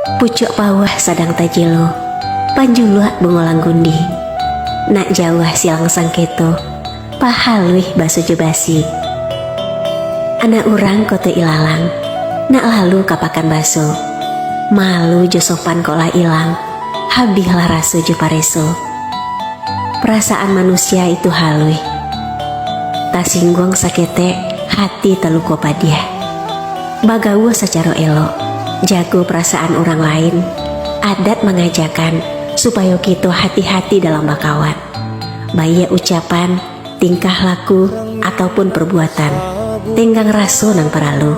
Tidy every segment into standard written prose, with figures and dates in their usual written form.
pucuk pawah sadang tajilo, panjuluak bungolang gundi. Nak jawah silang sangketo, pahalwih basuju basi. Anak urang kote ilalang, nak lalu kapakan baso. Malu jo sopan kok lah ilang, habihlah rasu jo pareso. Perasaan manusia itu halui, tak singgung sakete hati teluko padiah. Bagawa secara elok, jago perasaan orang lain. Adat mengajarkan supaya kita hati-hati dalam bakawan, baik ucapan, tingkah laku, ataupun perbuatan. Tenggang raso nang paralu.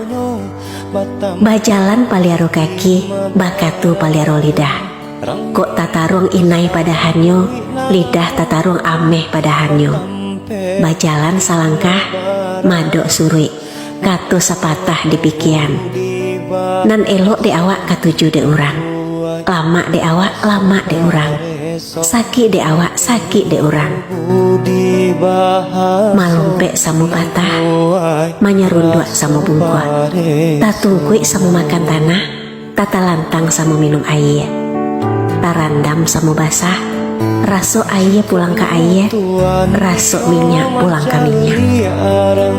Bajalan paliaro kaki, bakatu paliaro lidah. Kok tatarung inai pada hanyo, lidah tatarung ameh pada hanyo. Bajalan salangkah, madok suri, katu sepatah di pikian. Nan elok de awak katuju de urang, lama de awak lama de urang, sakit de awak sakit de urang. Malumpe samu patah, manyarunduk samu bungkua, tatungkui samu makan tanah, tata lantang samu minum air. Tarandam samu basah, raso aye pulang ke aye, raso minyak pulang ke minyak.